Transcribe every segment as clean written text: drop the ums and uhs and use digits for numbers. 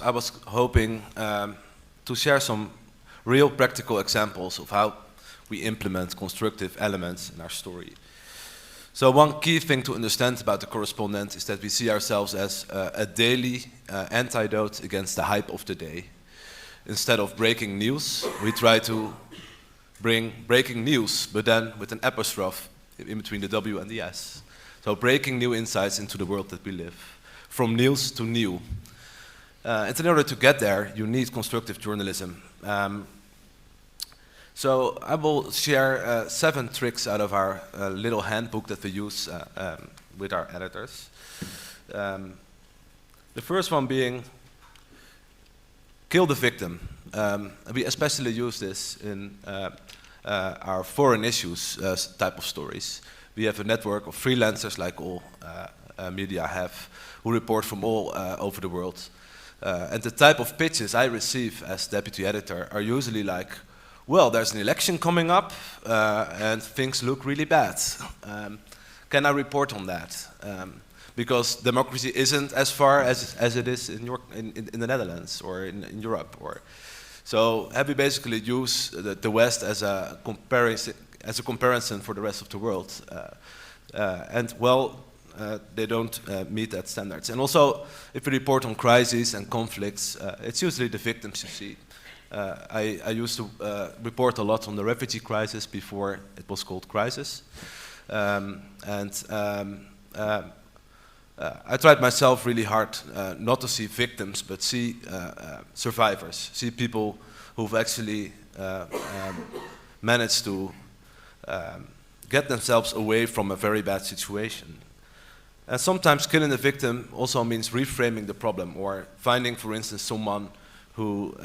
I was hoping to share some real practical examples of how we implement constructive elements in our story. So one key thing to understand about the Correspondent is that we see ourselves as a daily antidote against the hype of the day. Instead of breaking news, we try to bring breaking news, but then with an apostrophe in between the W and the S. So breaking new insights into the world that we live, from news to new. And in order to get there, you need constructive journalism. So I will share 7 tricks out of our little handbook that we use with our editors. The first one being, kill the victim. We especially use this in our foreign issues type of stories. We have a network of freelancers, like all media have, who report from all over the world. And the type of pitches I receive as deputy editor are usually like, well, there's an election coming up and things look really bad. Can I report on that? Because democracy isn't as far as it is in the Netherlands or in Europe. So we basically use the West as a comparison for the rest of the world. And well, they don't meet that standards. And also, if we report on crises and conflicts, it's usually the victims you see. I used to report a lot on the refugee crisis before it was called crisis. I tried myself really hard not to see victims, but see survivors, see people who've actually managed to get themselves away from a very bad situation. And sometimes killing the victim also means reframing the problem, or finding, for instance, someone who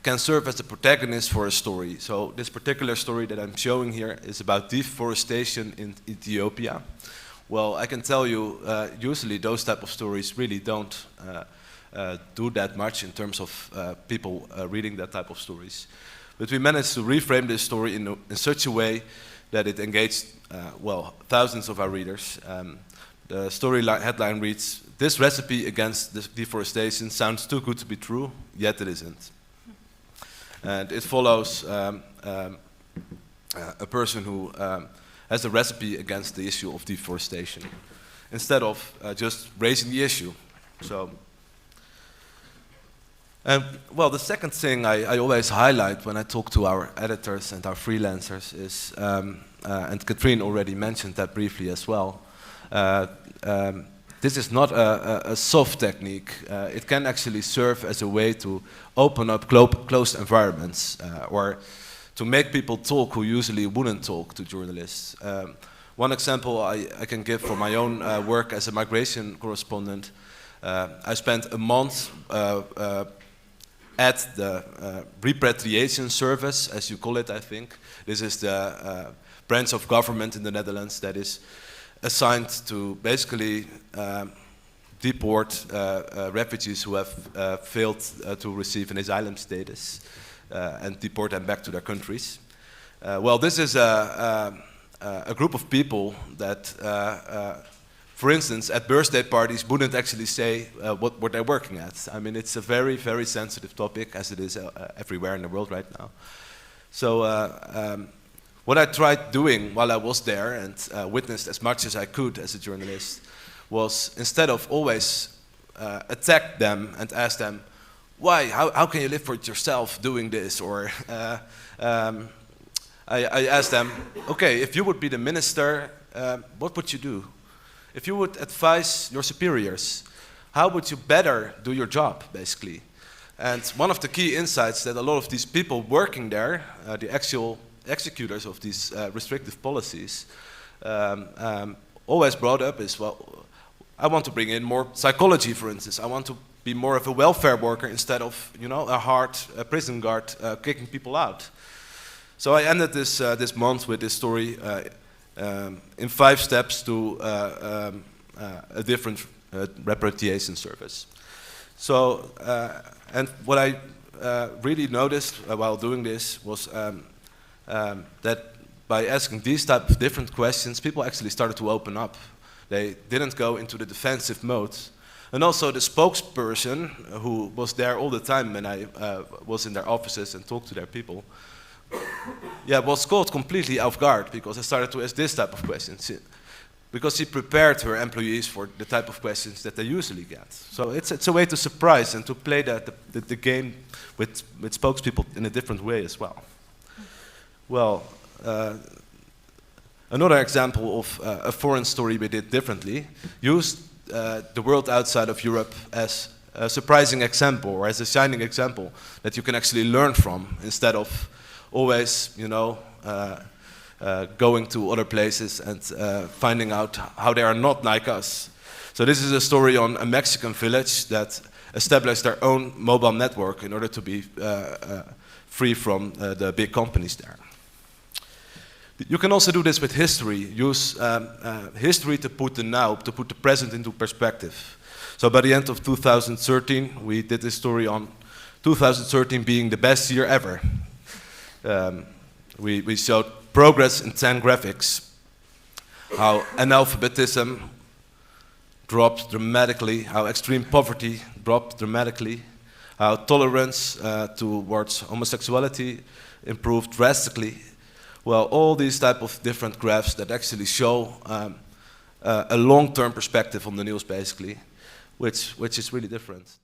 can serve as the protagonist for a story. So this particular story that I'm showing here is about deforestation in Ethiopia. Well, I can tell you, usually those type of stories really don't do that much in terms of people reading that type of stories. But we managed to reframe this story in such a way that it engaged, well, thousands of our readers. The story headline reads, "This recipe against deforestation sounds too good to be true, yet it isn't." And it follows a person who has a recipe against the issue of deforestation, instead of just raising the issue. So, well, the second thing I always highlight when I talk to our editors and our freelancers is, and Cathrine already mentioned that briefly as well, this is not a soft technique. It can actually serve as a way to open up closed environments, or to make people talk who usually wouldn't talk to journalists. One example I can give from my own work as a migration correspondent. I spent a month at the repatriation service, as you call it, I think. This is the branch of government in the Netherlands that is assigned to basically deport refugees who have failed to receive an asylum status and deport them back to their countries. Well, this is a group of people that, for instance, at birthday parties wouldn't actually say what they're working at. I mean, it's a very, very sensitive topic, as it is everywhere in the world right now. So what I tried doing while I was there and witnessed as much as I could as a journalist was, instead of always attack them and ask them, why, how can you live for yourself doing this? Or I asked them, okay, if you would be the minister, what would you do? If you would advise your superiors, how would you better do your job, basically? And one of the key insights that a lot of these people working there, the actual executors of these restrictive policies, always brought up is, well, I want to bring in more psychology, for instance. I want to be more of a welfare worker instead of, you know, a hard prison guard kicking people out. So I ended this month with this story in 5 steps to a different repatriation service. So, and what I really noticed while doing this was that by asking these type of different questions, people actually started to open up. They didn't go into the defensive mode, And also the spokesperson, who was there all the time when I was in their offices and talked to their people, was caught completely off guard because I started to ask this type of questions. Because she prepared her employees for the type of questions that they usually get. So it's a way to surprise and to play the game with spokespeople in a different way as well. Well, another example of a foreign story we did differently used the world outside of Europe as a surprising example, or as a shining example that you can actually learn from, instead of always, going to other places and finding out how they are not like us. So this is a story on a Mexican village that established their own mobile network in order to be free from the big companies there. You can also do this with history. Use history to put the now, to put the present into perspective. So by the end of 2013, we did this story on 2013 being the best year ever. We showed progress in 10 graphics, how analphabetism dropped dramatically, how extreme poverty dropped dramatically, how tolerance towards homosexuality improved drastically. Well, all these type of different graphs that actually show a long-term perspective on the news, basically, which is really different.